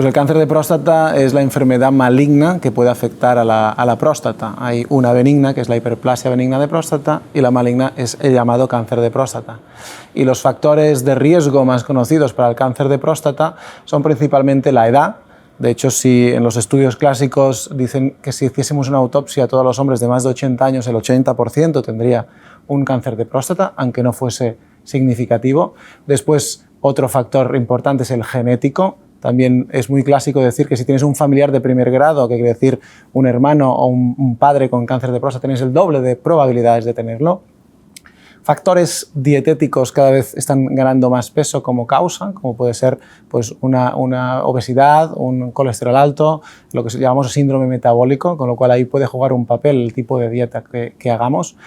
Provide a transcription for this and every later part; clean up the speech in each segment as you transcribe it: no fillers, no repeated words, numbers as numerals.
Pues el cáncer de próstata es la enfermedad maligna que puede afectar a la próstata. Hay una benigna, que es la hiperplasia benigna de próstata, y la maligna es el llamado cáncer de próstata. Y los factores de riesgo más conocidos para el cáncer de próstata son principalmente la edad. De hecho, si en los estudios clásicos dicen que si hiciésemos una autopsia a todos los hombres de más de 80 años, el 80% tendría un cáncer de próstata, aunque no fuese significativo. Después, otro factor importante es el genético. También es muy clásico decir que si tienes un familiar de primer grado, que quiere decir un hermano o un padre con cáncer de próstata, tienes el doble de probabilidades de tenerlo. Factores dietéticos cada vez están ganando más peso como causa, como puede ser pues, una obesidad, un colesterol alto, lo que llamamos síndrome metabólico, con lo cual ahí puede jugar un papel el tipo de dieta que hagamos.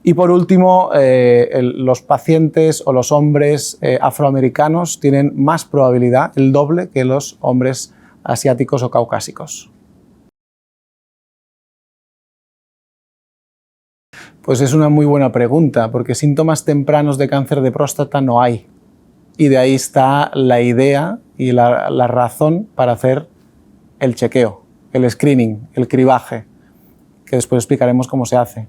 Y por último, los pacientes o los hombres afroamericanos tienen más probabilidad, el doble, que los hombres asiáticos o caucásicos. Pues es una muy buena pregunta, porque síntomas tempranos de cáncer de próstata no hay. Y de ahí está la idea y la razón para hacer el chequeo, el screening, el cribaje, que después explicaremos cómo se hace.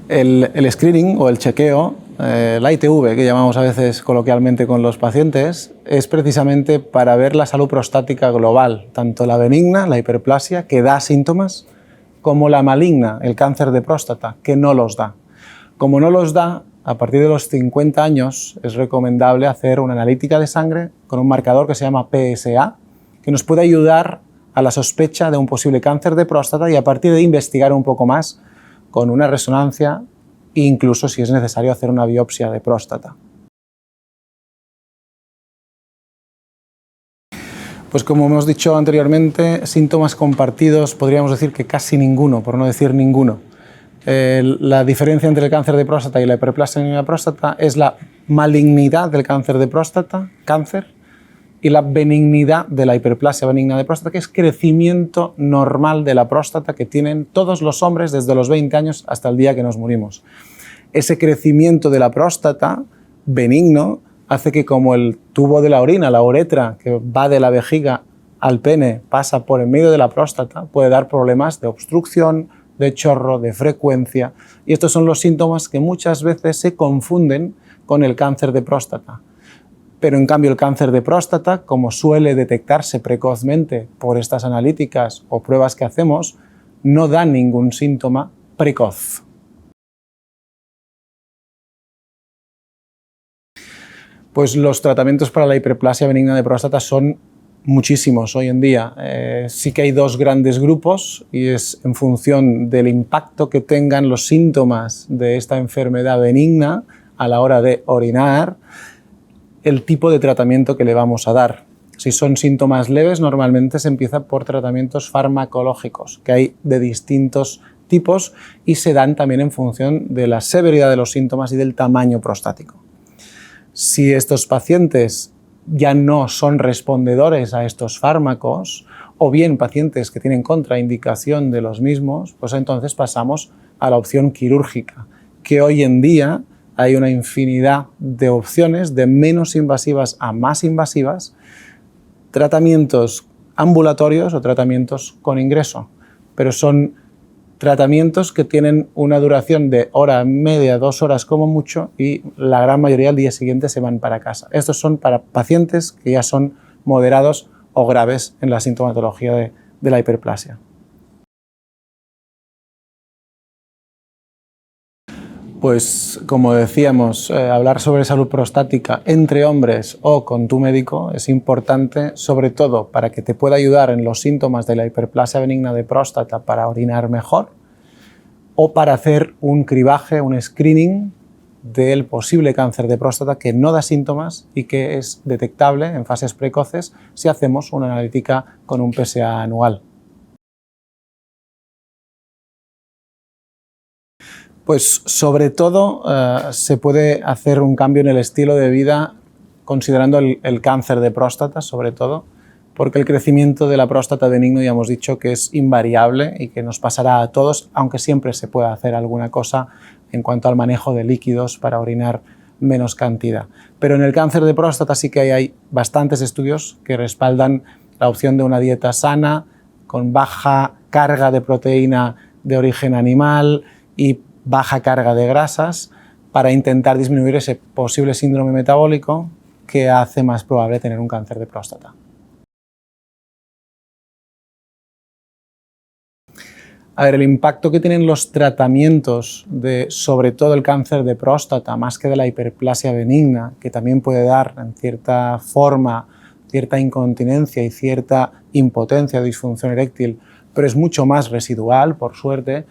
El screening o el chequeo, la ITV, que llamamos a veces coloquialmente con los pacientes, es precisamente para ver la salud prostática global, tanto la benigna, la hiperplasia, que da síntomas, como la maligna, el cáncer de próstata, que no los da. Como no los da, a partir de los 50 años es recomendable hacer una analítica de sangre con un marcador que se llama PSA, que nos puede ayudar a la sospecha de un posible cáncer de próstata y a partir de investigar un poco más con una resonancia e incluso, si es necesario, hacer una biopsia de próstata. Pues como hemos dicho anteriormente, síntomas compartidos podríamos decir que casi ninguno, por no decir ninguno. La diferencia entre el cáncer de próstata y la hiperplasia benigna de próstata es la malignidad del cáncer de próstata, cáncer, y la benignidad de la hiperplasia benigna de próstata, que es crecimiento normal de la próstata que tienen todos los hombres desde los 20 años hasta el día que nos morimos. Ese crecimiento de la próstata benigno hace que, como el tubo de la orina, la uretra, que va de la vejiga al pene, pasa por en medio de la próstata, puede dar problemas de obstrucción, de chorro, de frecuencia, y estos son los síntomas que muchas veces se confunden con el cáncer de próstata. Pero en cambio el cáncer de próstata, como suele detectarse precozmente por estas analíticas o pruebas que hacemos, no da ningún síntoma precoz. Pues los tratamientos para la hiperplasia benigna de próstata son muchísimos hoy en día. Sí que hay dos grandes grupos y es en función del impacto que tengan los síntomas de esta enfermedad benigna a la hora de orinar, el tipo de tratamiento que le vamos a dar. Si son síntomas leves, normalmente se empieza por tratamientos farmacológicos, que hay de distintos tipos y se dan también en función de la severidad de los síntomas y del tamaño prostático. Si estos pacientes ya no son respondedores a estos fármacos, o bien pacientes que tienen contraindicación de los mismos, pues entonces pasamos a la opción quirúrgica, que hoy en día hay una infinidad de opciones, de menos invasivas a más invasivas, tratamientos ambulatorios o tratamientos con ingreso, pero son tratamientos que tienen una duración de hora y media, 2 horas como mucho, y la gran mayoría al día siguiente se van para casa. Estos son para pacientes que ya son moderados o graves en la sintomatología de la hiperplasia. Pues como decíamos, hablar sobre salud prostática entre hombres o con tu médico es importante, sobre todo para que te pueda ayudar en los síntomas de la hiperplasia benigna de próstata para orinar mejor o para hacer un cribaje, un screening del posible cáncer de próstata que no da síntomas y que es detectable en fases precoces si hacemos una analítica con un PSA anual. Pues sobre todo se puede hacer un cambio en el estilo de vida considerando el cáncer de próstata, sobre todo, porque el crecimiento de la próstata benigno ya hemos dicho que es invariable y que nos pasará a todos, aunque siempre se pueda hacer alguna cosa en cuanto al manejo de líquidos para orinar menos cantidad. Pero en el cáncer de próstata sí que hay bastantes estudios que respaldan la opción de una dieta sana, con baja carga de proteína de origen animal y baja carga de grasas, para intentar disminuir ese posible síndrome metabólico que hace más probable tener un cáncer de próstata. A ver, el impacto que tienen los tratamientos de, sobre todo el cáncer de próstata, más que de la hiperplasia benigna, que también puede dar en cierta forma cierta incontinencia y cierta impotencia o disfunción eréctil, pero es mucho más residual, por suerte.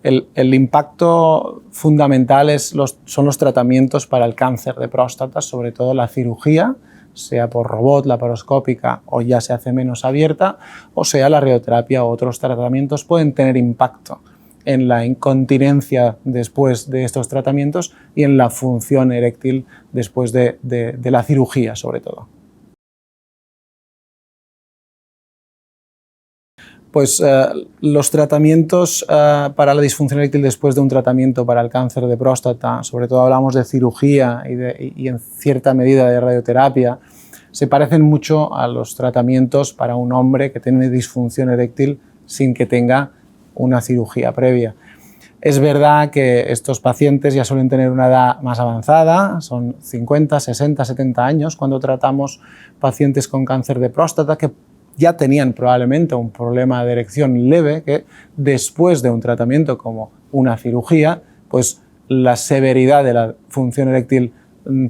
El impacto fundamental son los tratamientos para el cáncer de próstata, sobre todo la cirugía, sea por robot, laparoscópica o ya se hace menos abierta, o sea la radioterapia o otros tratamientos pueden tener impacto en la incontinencia después de estos tratamientos y en la función eréctil después de la cirugía, sobre todo. Pues los tratamientos para la disfunción eréctil después de un tratamiento para el cáncer de próstata, sobre todo hablamos de cirugía y en cierta medida de radioterapia, se parecen mucho a los tratamientos para un hombre que tiene disfunción eréctil sin que tenga una cirugía previa. Es verdad que estos pacientes ya suelen tener una edad más avanzada, son 50, 60, 70 años, cuando tratamos pacientes con cáncer de próstata que ya tenían probablemente un problema de erección leve, que después de un tratamiento como una cirugía, pues la severidad de la función eréctil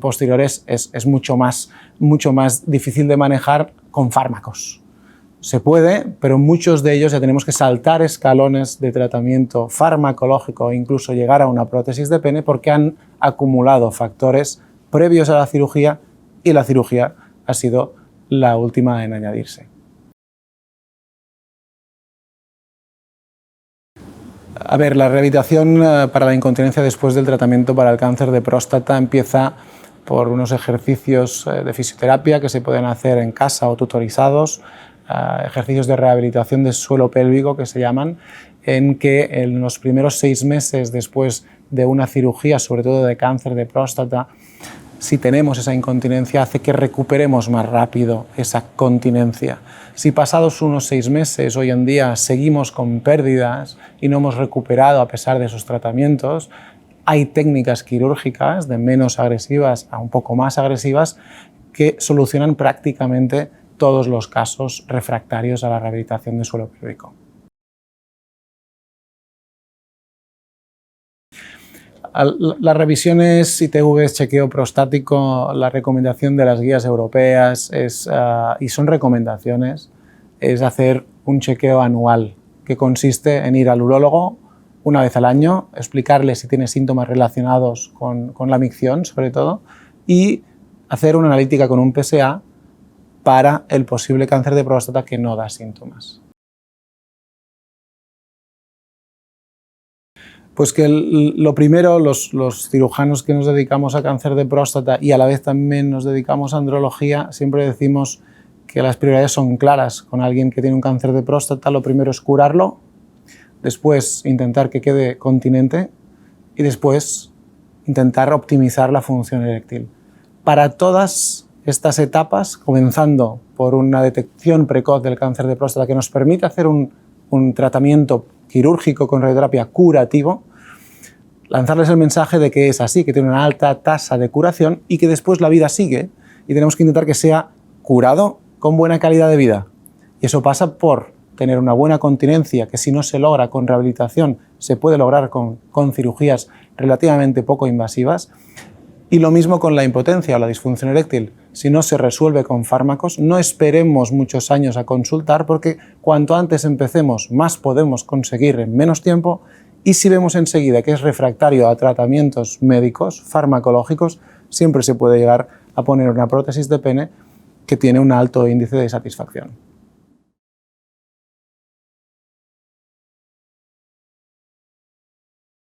posterior es mucho más difícil de manejar con fármacos. Se puede, pero muchos de ellos ya tenemos que saltar escalones de tratamiento farmacológico e incluso llegar a una prótesis de pene porque han acumulado factores previos a la cirugía y la cirugía ha sido la última en añadirse. A ver, la rehabilitación para la incontinencia después del tratamiento para el cáncer de próstata empieza por unos ejercicios de fisioterapia que se pueden hacer en casa o tutorizados, ejercicios de rehabilitación del suelo pélvico que se llaman, en que en los primeros 6 meses después de una cirugía, sobre todo de cáncer de próstata, si tenemos esa incontinencia, hace que recuperemos más rápido esa continencia. Si pasados unos 6 meses, hoy en día, seguimos con pérdidas y no hemos recuperado a pesar de esos tratamientos, hay técnicas quirúrgicas de menos agresivas a un poco más agresivas que solucionan prácticamente todos los casos refractarios a la rehabilitación del suelo pélvico. Las revisiones ITV, chequeo prostático, la recomendación de las guías europeas y son recomendaciones, es hacer un chequeo anual que consiste en ir al urólogo una vez al año, explicarle si tiene síntomas relacionados con la micción, sobre todo, y hacer una analítica con un PSA para el posible cáncer de próstata que no da síntomas. Pues que lo primero, los cirujanos que nos dedicamos a cáncer de próstata y a la vez también nos dedicamos a andrología, siempre decimos que las prioridades son claras. Con alguien que tiene un cáncer de próstata, lo primero es curarlo, después intentar que quede continente y después intentar optimizar la función eréctil. Para todas estas etapas, comenzando por una detección precoz del cáncer de próstata que nos permite hacer un tratamiento quirúrgico con radioterapia curativo, lanzarles el mensaje de que es así, que tiene una alta tasa de curación y que después la vida sigue y tenemos que intentar que sea curado con buena calidad de vida. Y eso pasa por tener una buena continencia, que si no se logra con rehabilitación, se puede lograr con cirugías relativamente poco invasivas. Y lo mismo con la impotencia o la disfunción eréctil. Si no se resuelve con fármacos, no esperemos muchos años a consultar porque cuanto antes empecemos, más podemos conseguir en menos tiempo y si vemos enseguida que es refractario a tratamientos médicos, farmacológicos, siempre se puede llegar a poner una prótesis de pene que tiene un alto índice de satisfacción.